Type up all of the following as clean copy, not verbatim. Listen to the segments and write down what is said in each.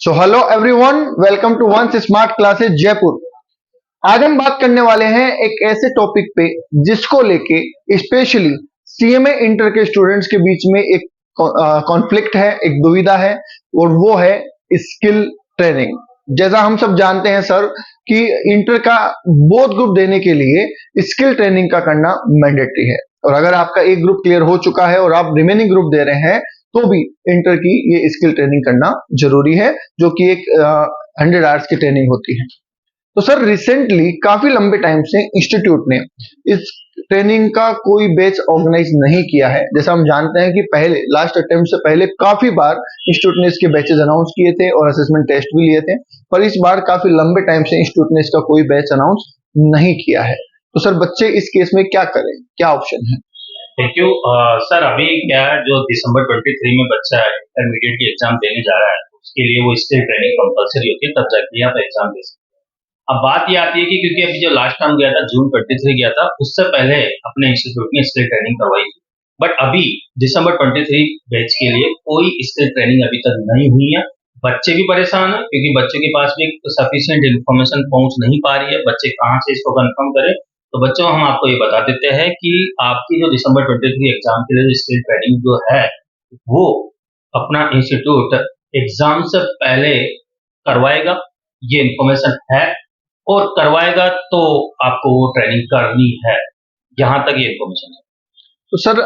So hello everyone, welcome to once smart classes Jaipur. आज हम बात करने वाले हैं एक ऐसे टॉपिक पे जिसको लेके स्पेशली सीएमए इंटर के स्टूडेंट्स के बीच में एक कॉन्फ्लिक्ट है, एक दुविधा है, और वो है स्किल ट्रेनिंग। जैसा हम सब जानते हैं सर कि इंटर का बोथ ग्रुप देने के लिए स्किल ट्रेनिंग का करना मैंडेटरी है, और अगर आपका एक ग्रुप क्लियर हो चुका है और आप रिमेनिंग ग्रुप दे रहे हैं तो भी इंटर की ये स्किल ट्रेनिंग करना जरूरी है, जो कि एक 100 आवर्स की ट्रेनिंग होती है। तो सर रिसेंटली काफी लंबे टाइम से इंस्टीट्यूट ने इस ट्रेनिंग का कोई बैच ऑर्गेनाइज नहीं किया है। जैसा हम जानते हैं कि पहले लास्ट अटेम्प्ट से पहले काफी बार इंस्टीट्यूट ने इसके बैचेस अनाउंस किए थे और असेसमेंट टेस्ट भी लिए थे, पर इस बार काफी लंबे टाइम से इंस्टीट्यूट ने इसका कोई बैच अनाउंस नहीं किया है। तो सर बच्चे इस केस में क्या करें, क्या ऑप्शन है? Thank you sir. अभी क्या है, जो दिसंबर 23 में बच्चा इंटरमीडिएट की एग्जाम देने जा रहा है, उसके लिए वो स्किल ट्रेनिंग कंपलसरी होती है, तब जाके यहाँ पे एग्जाम दे सकते हैं। अब बात ये आती है कि क्योंकि अभी जो लास्ट टाइम गया था जून 23 गया था, उससे पहले अपने इंस्टीट्यूट ने स्किल ट्रेनिंग करवाई थी, बट अभी दिसंबर 23 बैच के लिए कोई स्किल ट्रेनिंग अभी तक नहीं हुई है। बच्चे भी परेशान है क्योंकि बच्चों के पास भी सफिशिएंट इन्फॉर्मेशन पहुंच नहीं पा रही है, बच्चे कहाँ से इसको कंफर्म करें। तो बच्चों, हम आपको ये बता देते हैं कि आपकी जो दिसंबर 23 एग्जाम के लिए जो स्किल ट्रेनिंग जो है, वो अपना इंस्टीट्यूट एग्जाम से पहले करवाएगा, ये इन्फॉर्मेशन है, और करवाएगा तो आपको वो ट्रेनिंग करनी है। यहाँ तक ये इन्फॉर्मेशन है। तो सर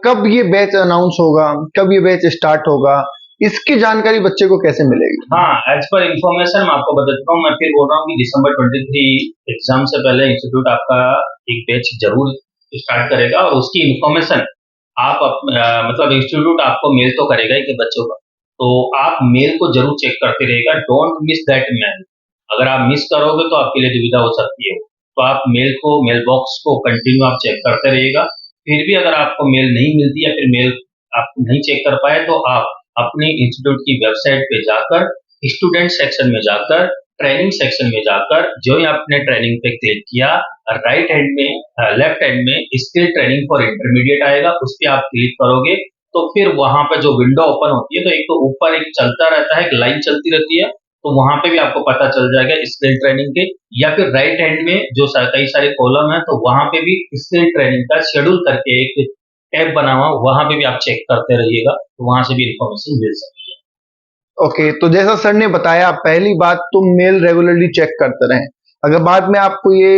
कब ये बैच अनाउंस होगा, कब ये बैच स्टार्ट होगा, इसकी जानकारी बच्चे को कैसे मिलेगी? हाँ, एज पर इन्फॉर्मेशन मैं आपको बताता हूँ। मैं फिर बोल रहा हूँ कि दिसंबर 23 एग्जाम से पहले इंस्टीट्यूट आपका एक बैच जरूर स्टार्ट करेगा, और उसकी इन्फॉर्मेशन आप मतलब इंस्टीट्यूट आपको मेल तो करेगा ही कि बच्चों का, तो आप मेल को जरूर चेक करते रहेगा। Don't miss that mail. अगर आप मिस करोगे तो आपके लिए दुविधा हो सकती है। तो आप मेल को, मेल बॉक्स को कंटिन्यू आप चेक करते रहिएगा। फिर भी अगर आपको मेल नहीं मिलती या फिर मेल आप नहीं चेक कर पाए, तो आप अपने इंस्टीट्यूट की वेबसाइट पे जाकर, स्टूडेंट सेक्शन में जाकर, ट्रेनिंग सेक्शन में जाकर, जो ही आपने ट्रेनिंग पे क्लिक किया, राइट हैंड में, लेफ्ट हैंड में स्किल ट्रेनिंग फॉर इंटरमीडिएट आएगा, उस पर आप क्लिक करोगे तो फिर वहां पर जो विंडो ओपन होती है, तो एक तो ऊपर एक चलता रहता है, एक लाइन चलती रहती है, तो वहां पे भी आपको पता चल जाएगा स्किल ट्रेनिंग के। या फिर राइट हैंड में जो कई सारे कॉलम है, तो वहां पे भी स्किल ट्रेनिंग का शेड्यूल करके एक टैब बना हुआ, वहां पे भी आप चेक करते रहिएगा, तो वहां से भी इंफॉर्मेशन मिल सकती है। ओके, तो जैसा सर ने बताया, पहली बात तो मेल रेगुलरली चेक करते रहें। अगर बाद में आपको ये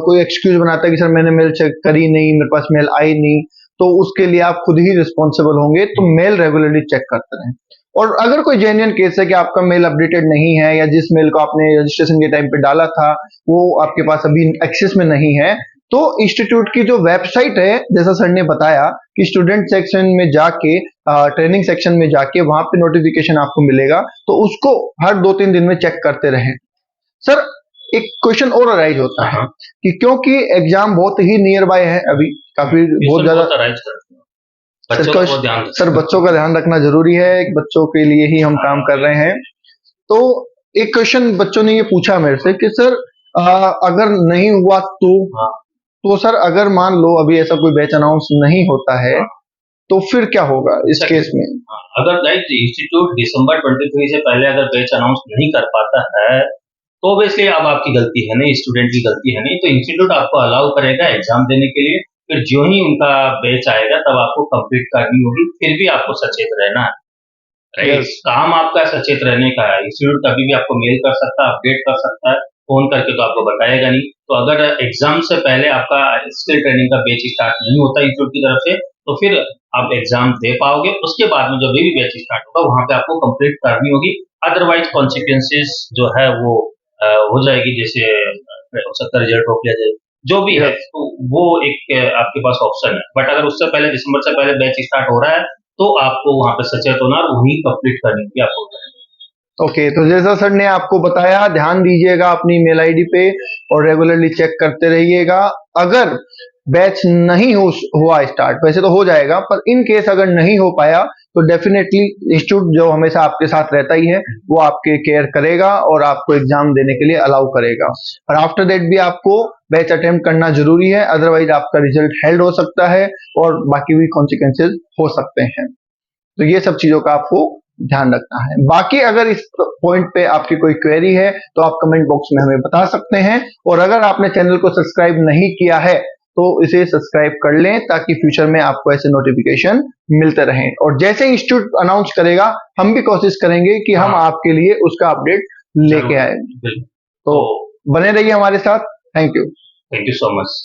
कोई एक्सक्यूज बनाता है कि सर मैंने मेल चेक करी नहीं, मेरे पास मेल आई नहीं, तो उसके लिए आप खुद ही रिस्पॉन्सिबल होंगे। तो मेल रेगुलरली चेक करते रहें। और अगर कोई जेन्युइन केस है कि आपका मेल अपडेटेड नहीं है, या जिस मेल को आपने रजिस्ट्रेशन के टाइम पे डाला था वो आपके पास अभी एक्सेस में नहीं है, तो इंस्टीट्यूट की जो वेबसाइट है, जैसा सर ने बताया कि स्टूडेंट सेक्शन में जाके, ट्रेनिंग सेक्शन में जाके वहां पे नोटिफिकेशन आपको मिलेगा, तो उसको हर 2-3 दिन में चेक करते रहें। सर एक क्वेश्चन और अराइज होता है कि क्योंकि एग्जाम बहुत ही नियर बाय है, अभी काफी बहुत ज्यादा सर बच्चों का ध्यान रखना जरूरी है, बच्चों के लिए ही हम काम कर रहे हैं। तो एक क्वेश्चन बच्चों ने ये पूछा मेरे से कि सर अगर नहीं हुआ तो सर अगर मान लो अभी ऐसा कोई बैच अनाउंस नहीं होता है, तो फिर क्या होगा इस केस में? अगर इंस्टीट्यूट दिसंबर 23 से पहले अगर बैच अनाउंस नहीं कर पाता है, तो ऑब्वियसली अब आपकी गलती है नहीं, स्टूडेंट की गलती है नहीं, तो इंस्टीट्यूट आपको अलाउ करेगा एग्जाम देने के लिए। फिर जो ही उनका बैच आएगा तब आपको कंप्लीट करनी होगी। फिर भी आपको सचेत रहना है, राइट? काम आपका सचेत रहने का है। इंस्टीट्यूट कभी भी आपको मेल कर सकता है, अपडेट कर सकता है, फोन करके तो आपको बताएगा नहीं। तो अगर एग्जाम से पहले आपका स्किल ट्रेनिंग का बैच स्टार्ट नहीं होता इंस्टीट्यूट की तरफ से, तो फिर आप एग्जाम दे पाओगे। उसके बाद में जब भी बैच स्टार्ट होगा, वहां पे आपको कंप्लीट करनी होगी। अदरवाइज कॉन्सिक्वेंसेस जो है वो हो जाएगी, जैसे हो सकता है रिजल्ट रोक लिया जाए, जो भी है, तो वो एक आपके पास ऑप्शन है। बट अगर उससे पहले, दिसंबर से पहले बैच स्टार्ट हो रहा है, तो आपको वहां पे सचेत होना और वही कंप्लीट करनी होगी आपको। ओके, तो जैसा सर ने आपको बताया, ध्यान दीजिएगा अपनी मेल आईडी पे और रेगुलरली चेक करते रहिएगा। अगर बैच नहीं हुआ स्टार्ट, वैसे तो हो जाएगा, पर इन केस अगर नहीं हो पाया तो डेफिनेटली इंस्टीट्यूट जो हमेशा आपके साथ रहता ही है, वो आपके केयर करेगा और आपको एग्जाम देने के लिए अलाउ करेगा। और आफ्टर दैट भी आपको बैच अटेम्प्ट करना जरूरी है, अदरवाइज आपका रिजल्ट हेल्ड हो सकता है और बाकी भी कॉन्सिक्वेंसेज हो सकते हैं। तो ये सब चीजों का आपको ध्यान रखना है। बाकी अगर इस पॉइंट पे आपकी कोई क्वेरी है तो आप कमेंट बॉक्स में हमें बता सकते हैं, और अगर आपने चैनल को सब्सक्राइब नहीं किया है तो इसे सब्सक्राइब कर लें ताकि फ्यूचर में आपको ऐसे नोटिफिकेशन मिलते रहें, और जैसे इंस्टीट्यूट अनाउंस करेगा हम भी कोशिश करेंगे कि हम आपके लिए उसका अपडेट लेके आए। तो बने रहिए हमारे साथ। Thank you so much.